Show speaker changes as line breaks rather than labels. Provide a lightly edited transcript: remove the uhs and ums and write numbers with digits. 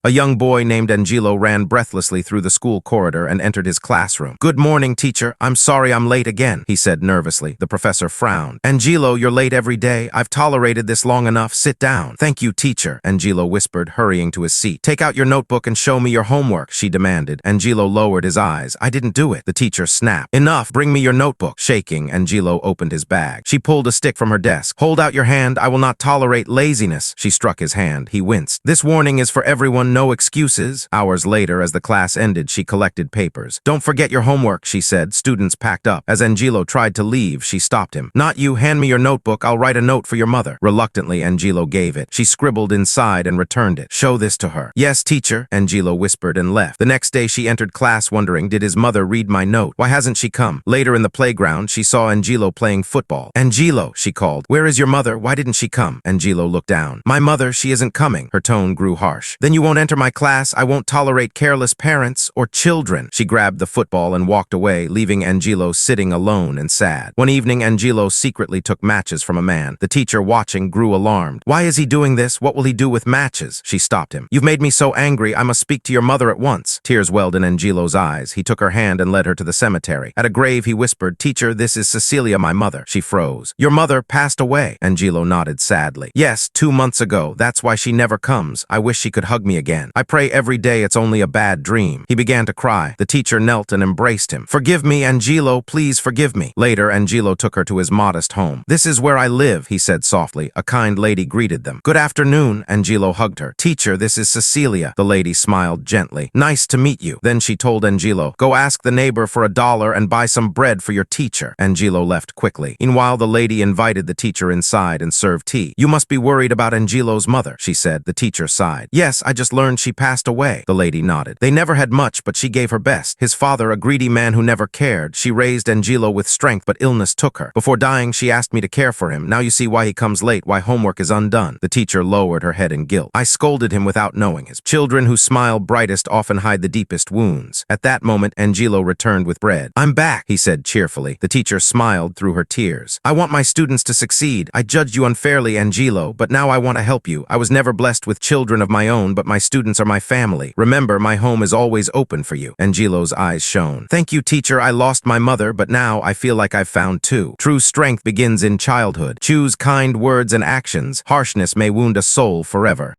A young boy named Angelo ran breathlessly through the school corridor and entered his classroom. "Good morning, teacher. I'm sorry I'm late again," he said nervously. The professor frowned. "Angelo, you're late every day. I've tolerated this long enough. Sit down." "Thank you, teacher," Angelo whispered, hurrying to his seat. "Take out your notebook and show me your homework," she demanded. Angelo lowered his eyes. "I didn't do it," the teacher snapped. "Enough. Bring me your notebook." Shaking, Angelo opened his bag. She pulled a stick from her desk. "Hold out your hand. I will not tolerate laziness." She struck his hand. He winced. "This warning is for everyone. No excuses." Hours later, as the class ended, she collected papers. "Don't forget your homework," she said. Students packed up. As Angelo tried to leave, she stopped him. "Not you. Hand me your notebook. I'll write a note for your mother." Reluctantly, Angelo gave it. She scribbled inside and returned it. "Show this to her." "Yes, teacher," Angelo whispered and left. The next day, she entered class wondering, did his mother read my note? Why hasn't she come? Later in the playground, she saw Angelo playing football. "Angelo," she called. "Where is your mother? Why didn't she come?" Angelo looked down. "My mother, she isn't coming." Her tone grew harsh. "Then you won't enter my class. I won't tolerate careless parents or children." She grabbed the football and walked away, leaving Angelo sitting alone and sad. One evening, Angelo secretly took matches from a man. The teacher, watching, grew alarmed. "Why is he doing this? What will he do with matches?" She stopped him. "You've made me so angry. I must speak to your mother at once." Tears welled in Angelo's eyes. He took her hand and led her to the cemetery. At a grave, he whispered, "Teacher, this is Cecilia, my mother." She froze. "Your mother passed away?" Angelo nodded sadly. "Yes, 2 months ago. That's why she never comes. I wish she could hug me again. I pray every day it's only a bad dream." He began to cry. The teacher knelt and embraced him. "Forgive me, Angelo, please forgive me." Later, Angelo took her to his modest home. "This is where I live," he said softly. A kind lady greeted them. "Good afternoon," Angelo hugged her. "Teacher, this is Cecilia." The lady smiled gently. "Nice to meet you." Then she told Angelo, "Go ask the neighbor for $1 and buy some bread for your teacher." Angelo left quickly. Meanwhile, the lady invited the teacher inside and served tea. "You must be worried about Angelo's mother," she said. The teacher sighed. "Yes, I just learned she passed away." The lady nodded. "They never had much, but she gave her best. His father, a greedy man who never cared. She raised Angelo with strength, but illness took her. Before dying, she asked me to care for him. Now you see why he comes late, why homework is undone." The teacher lowered her head in guilt. "I scolded him without knowing. His children who smile brightest often hide the deepest wounds." At that moment, Angelo returned with bread. "I'm back," he said cheerfully. The teacher smiled through her tears. "I want my students to succeed. I judged you unfairly, Angelo, but now I want to help you. I was never blessed with children of my own, but my students are my family. Remember, my home is always open for you." Angelo's eyes shone. "Thank you, teacher. I lost my mother, but now I feel like I've found two. True strength begins in childhood. Choose kind words and actions. Harshness may wound a soul forever."